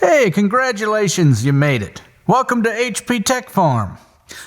Hey, congratulations, you made it. Welcome to HP Tech Farm.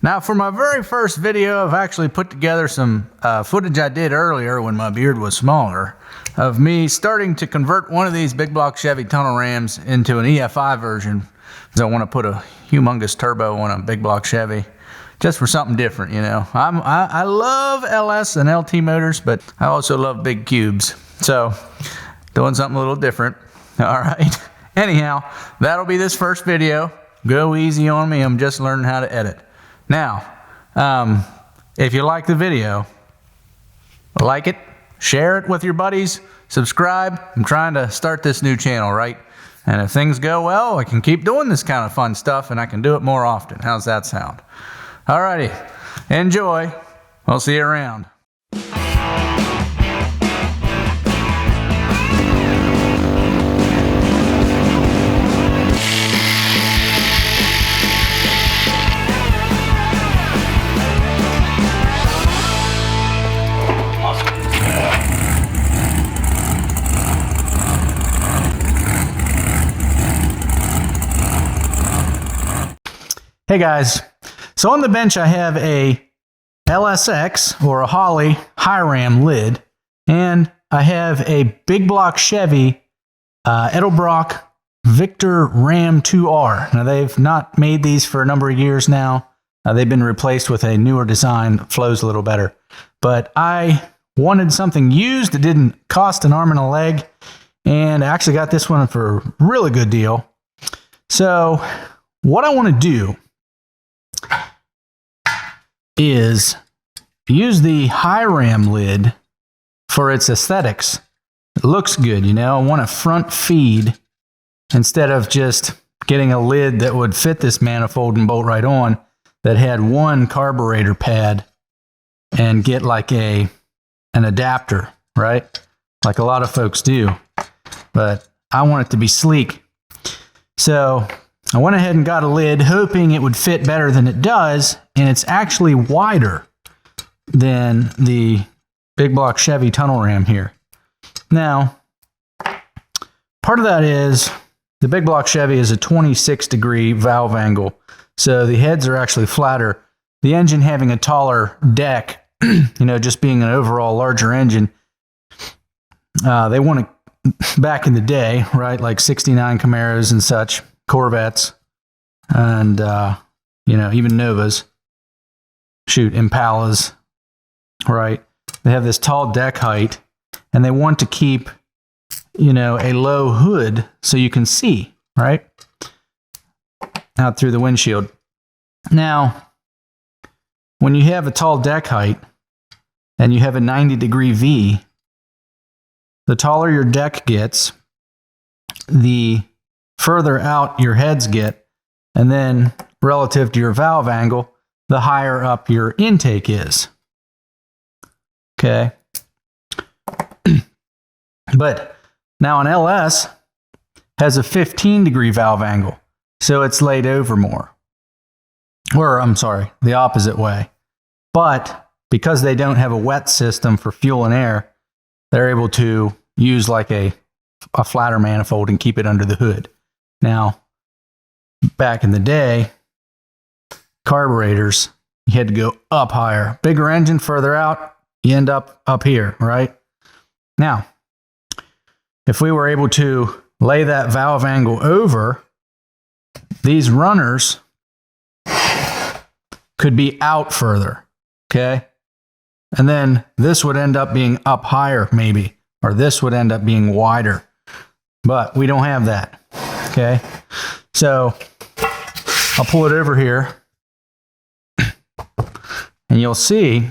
Now, for my very first video, I've actually put together some footage I did earlier when my beard was smaller of me starting to convert one of these big block Chevy Tunnel Rams into an EFI version because I want to put a humongous turbo on a big block Chevy just for something different, you know. I love LS and LT motors, but I also love big cubes. So, doing something a little different. All right. Anyhow, that'll be this first video. Go easy on me, I'm just learning how to edit. Now, if you like the video, like it, share it with your buddies, subscribe. I'm trying to start this new channel, right? And if things go well, I can keep doing this kind of fun stuff and I can do it more often. How's that sound? Alrighty, enjoy. I'll see you around. Hey guys, so on the bench I have a LSX or a Holley High Ram lid, and I have a big block Chevy Edelbrock Victor Ram 2R. Now they've not made these for a number of years now. They've been replaced with a newer design that flows a little better. But I wanted something used that didn't cost an arm and a leg, and I actually got this one for a really good deal. So what I want to do is use the High Ram lid for its aesthetics. It looks good, you know. I want a front feed instead of just getting a lid that would fit this manifold and bolt right on, that had one carburetor pad and get like an adapter, right? Like a lot of folks do. But I want it to be sleek. So I went ahead and got a lid hoping it would fit better than it does, and it's actually wider than the big block Chevy Tunnel Ram here. Now, part of that is the big block Chevy is a 26-degree valve angle, so the heads are actually flatter. The engine having a taller deck, you know, just being an overall larger engine, they want to, back in the day, right, like 69 Camaros and such, Corvettes, and you know, even Novas, shoot, Impalas, right? They have this tall deck height, and they want to keep, you know, a low hood so you can see, right, out through the windshield. Now, when you have a tall deck height and you have a 90-degree V, the taller your deck gets, the further out your heads get, and then relative to your valve angle, the higher up your intake is. Okay. But now an LS has a 15-degree valve angle, so it's laid over more. Or, I'm sorry, the opposite way. But because they don't have a wet system for fuel and air, they're able to use like a flatter manifold and keep it under the hood. Now, back in the day, carburetors, you had to go up higher. Bigger engine, further out, you end up here, right? Now, if we were able to lay that valve angle over, these runners could be out further, okay? And then this would end up being up higher, maybe, or this would end up being wider. But we don't have that. Okay, so I'll pull it over here and you'll see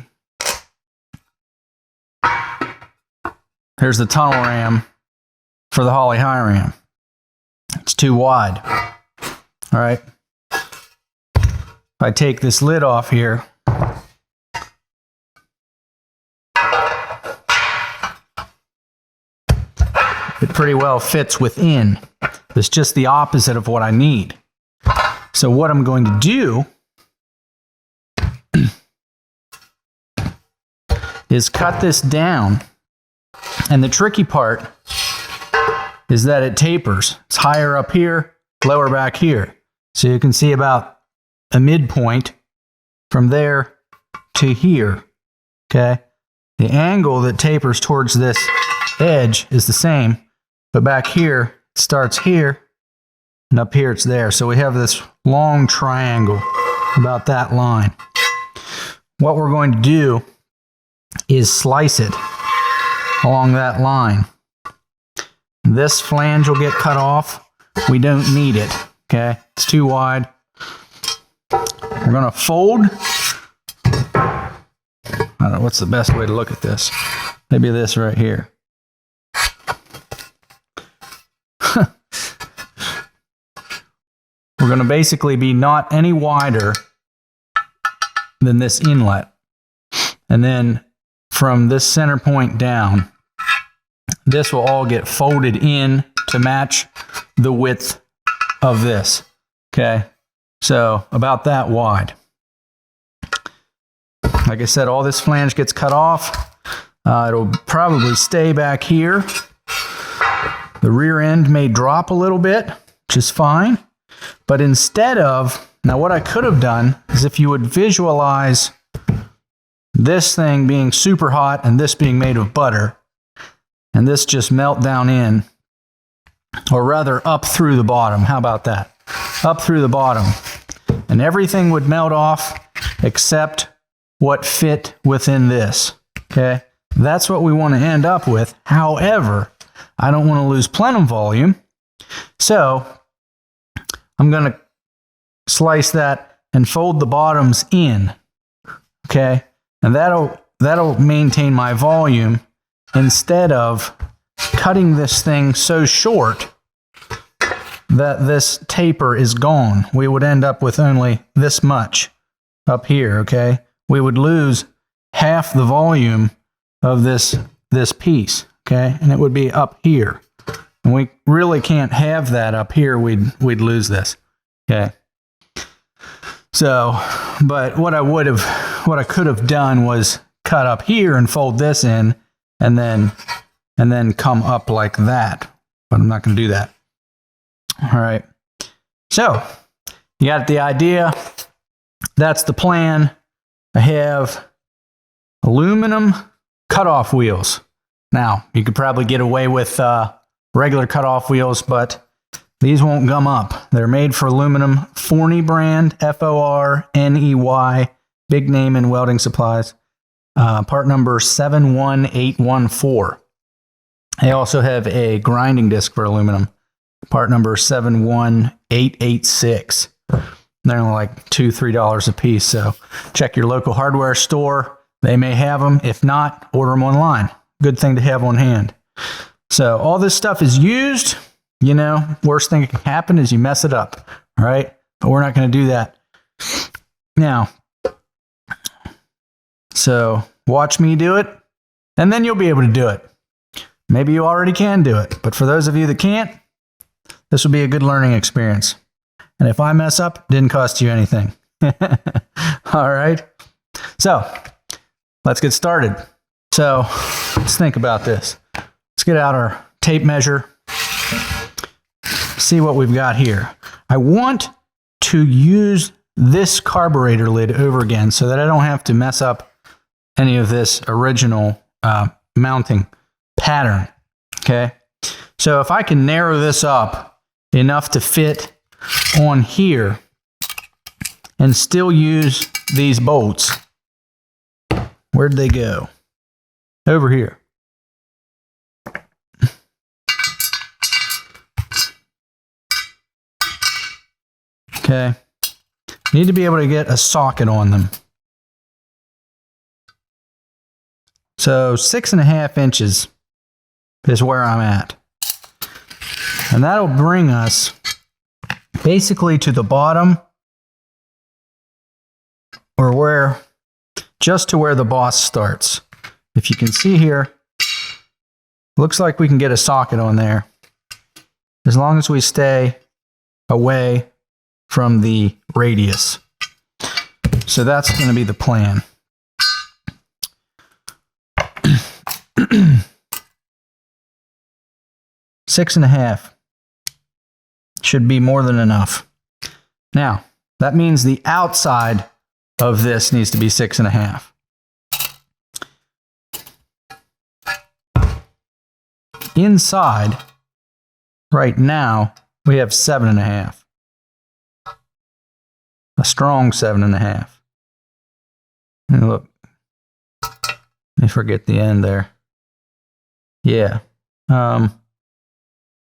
here's the Tunnel Ram for the Holley High Ram. It's too wide. All right, if I take this lid off here, it pretty well fits within. It's just the opposite of what I need. So what I'm going to do is cut this down. And the tricky part is that it tapers. It's higher up here lower back here. So you can see about a midpoint from there to here, okay? The angle that tapers towards this edge is the same, but back here, it starts here, and up here it's there. So we have this long triangle about that line. What we're going to do is slice it along that line. This flange will get cut off. We don't need it, okay? It's too wide. We're going to fold. I don't know, what's the best way to look at this? Maybe this right here. We're going to basically be not any wider than this inlet. And then from this center point down, this will all get folded in to match the width of this. Okay, so about that wide. Like I said, all this flange gets cut off. It'll probably stay back here. The rear end may drop a little bit, which is fine. But instead of, now what I could have done is if you would visualize this thing being super hot and this being made of butter, and this just melt down in, or rather up through the bottom. How about that? Up through the bottom. And everything would melt off except what fit within this. Okay? That's what we want to end up with. However, I don't want to lose plenum volume. So I'm going to slice that and fold the bottoms in. Okay? And that'll maintain my volume instead of cutting this thing so short that this taper is gone. We would end up with only this much up here, okay? We would lose half the volume of this piece, okay? And it would be up here. And we really can't have that up here. We'd lose this, okay? So, but what I could have done was cut up here and fold this in and then come up like that. But I'm not going to do that. All right. So, you got the idea. That's the plan. I have aluminum cutoff wheels. Now, you could probably get away with regular cutoff wheels, but these won't gum up. They're made for aluminum. Forney brand, Forney, big name in welding supplies. Part number 71814. They also have a grinding disc for aluminum. Part number 71886. They're only like $2-3 a piece. So check your local hardware store. They may have them. If not, order them online. Good thing to have on hand. So all this stuff is used. You know, worst thing that can happen is you mess it up. All right. But we're not going to do that. Now, so watch me do it, and then you'll be able to do it. Maybe you already can do it. But for those of you that can't, this will be a good learning experience. And if I mess up, it didn't cost you anything. All right. So let's get started. So let's think about this. Let's get out our tape measure. See what we've got here. I want to use this carburetor lid over again so that I don't have to mess up any of this original mounting pattern. Okay. So if I can narrow this up enough to fit on here and still use these bolts. Where'd they go? Over here. Okay. Need to be able to get a socket on them. So 6.5 inches is where I'm at. And that'll bring us basically to the bottom, or just to where the boss starts. If you can see here, looks like we can get a socket on there as long as we stay away from the radius. So that's going to be the plan. Six and a half. should be more than enough. Now, that means the outside of this needs to be 6.5. Inside, right now, we have 7.5. A strong 7.5. And look, let me forget the end there. Yeah,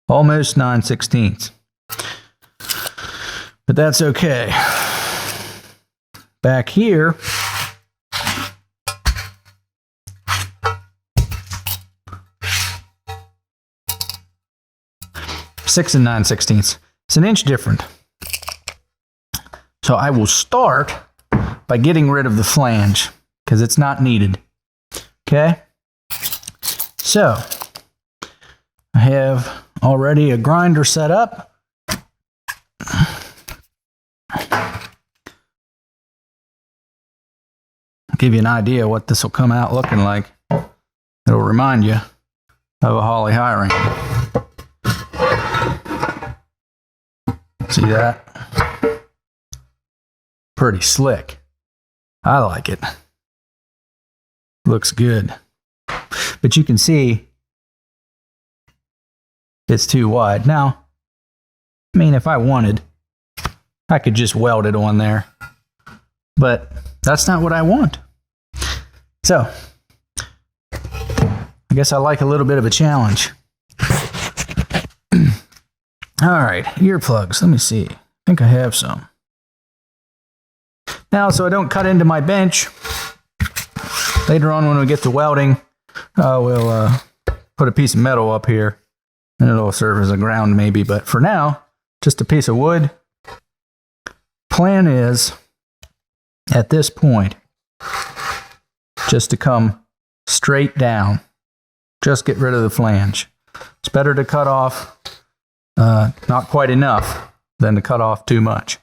almost 9/16. But that's okay. Back here, six and 9/16. It's an inch different. So I will start by getting rid of the flange because it's not needed. Okay? So I have already a grinder set up. I'll give you an idea what this will come out looking like. It'll remind you of a Holley High Ram. See that? Pretty slick. I like it. Looks good. But you can see it's too wide. Now, I mean, if I wanted, I could just weld it on there. But that's not what I want. So, I guess I like a little bit of a challenge. All right, earplugs. Let me see. I think I have some. Now, so I don't cut into my bench, later on when we get to welding, we'll put a piece of metal up here, and it'll serve as a ground maybe. But for now, just a piece of wood. Plan is, at this point, just to come straight down. Just get rid of the flange. It's better to cut off not quite enough than to cut off too much.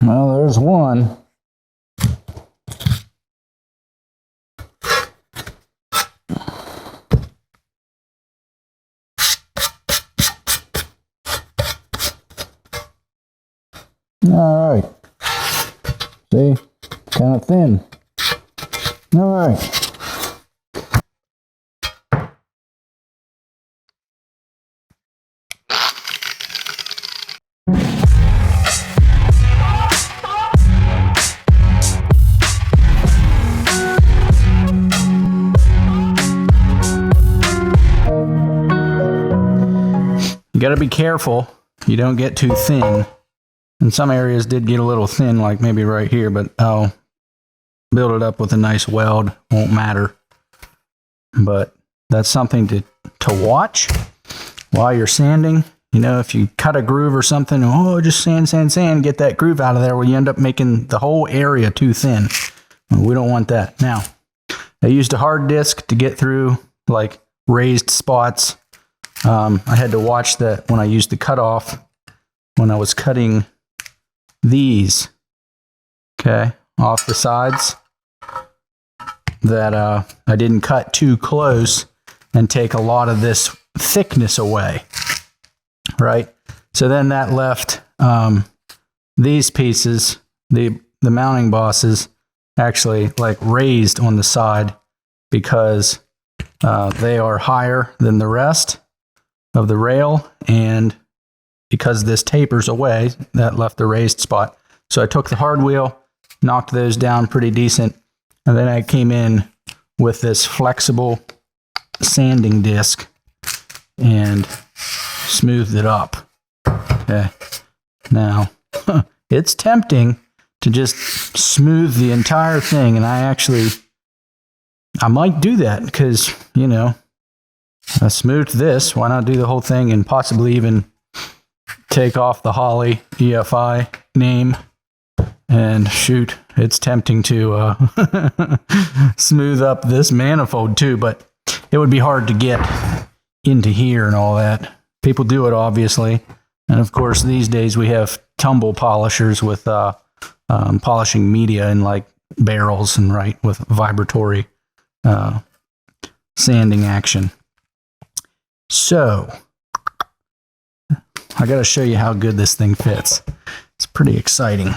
Well, there's one. All right. See, kind of thin. All right. You got to be careful you don't get too thin. And some areas did get a little thin, like maybe right here, but I'll build it up with a nice weld. Won't matter. But that's something to watch while you're sanding. You know, if you cut a groove or something, just sand, get that groove out of there, well, you end up making the whole area too thin. We don't want that. Now, I used a hard disc to get through like raised spots. I had to watch that when I used the cutoff, when I was cutting these, okay, off the sides, that I didn't cut too close and take a lot of this thickness away, right? So then that left these pieces, the mounting bosses, actually like raised on the side because they are higher than the rest of the rail, and because this tapers away, that left the raised spot. So I took the hard wheel, knocked those down pretty decent, and then I came in with this flexible sanding disc and smoothed it up. Okay. Now, it's tempting to just smooth the entire thing, and I might do that because, you know, I smoothed this. Why not do the whole thing and possibly even take off the Holley EFI name And shoot, it's tempting to smooth up this manifold too, but it would be hard to get into here and all that. People do it, obviously. And of course, these days we have tumble polishers with polishing media in like barrels and with vibratory sanding action. So I got to show you how good this thing fits. It's pretty exciting.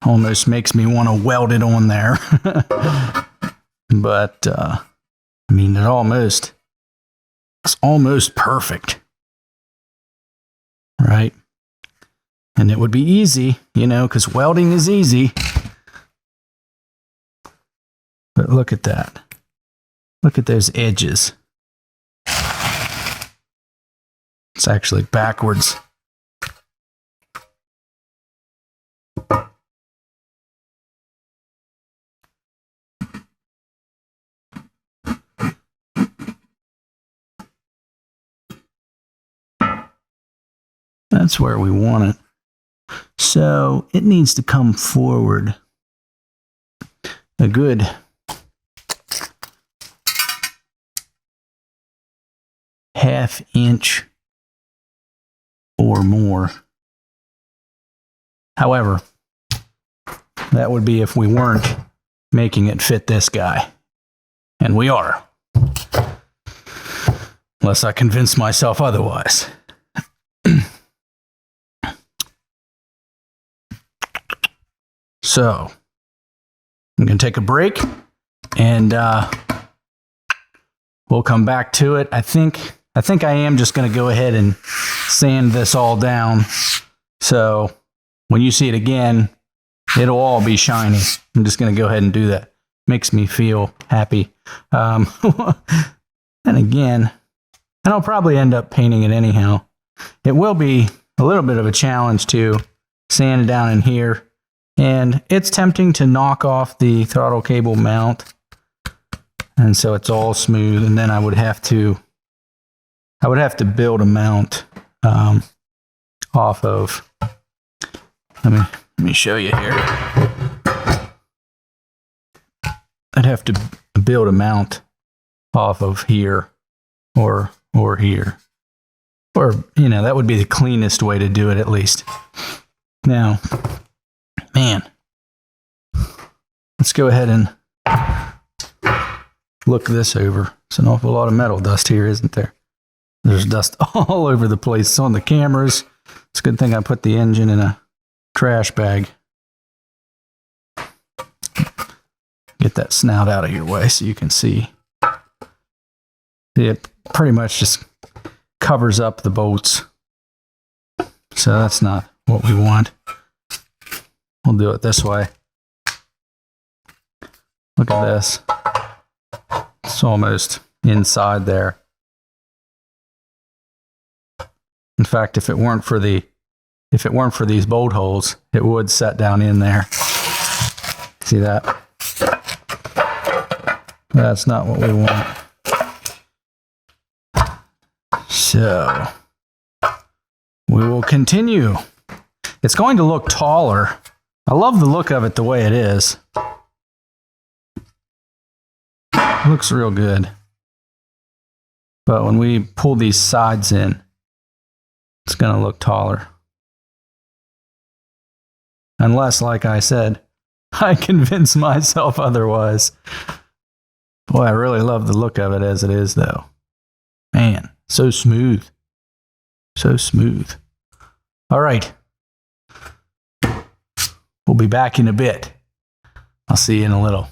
Almost makes me want to weld it on there. But I mean, it's almost perfect. Right? And it would be easy, because welding is easy. But look at that. Look at those edges. It's actually backwards. That's where we want it. So it needs to come forward a good ½ inch or more. However, that would be if we weren't making it fit this guy. And we are. Unless I convince myself otherwise. So, I'm going to take a break, and we'll come back to it. I think I am just going to go ahead and sand this all down. So, when you see it again, it'll all be shiny. I'm just going to go ahead and do that. Makes me feel happy. And again, and I'll probably end up painting it anyhow. It will be a little bit of a challenge to sand it down in here. And it's tempting to knock off the throttle cable mount. And so it's all smooth. And then I would have to build a mount off of. Let me show you here. I'd have to build a mount off of here or here. Or, that would be the cleanest way to do it, at least. Now, man, let's go ahead and look this over. It's an awful lot of metal dust here, isn't there? There's dust all over the place. It's on the cameras. It's a good thing I put the engine in a trash bag. Get that snout out of your way so you can see. It pretty much just covers up the bolts. So that's not what we want. We'll do it this way. Look at this. It's almost inside there. In fact, if it weren't for these bolt holes, it would set down in there. See that? That's not what we want. So, we will continue. It's going to look taller. I love the look of it the way it is. It looks real good. But when we pull these sides in, it's going to look taller. Unless, like I said, I convince myself otherwise. Boy, I really love the look of it as it is, though. Man, so smooth. So smooth. All right. We'll be back in a bit. I'll see you in a little.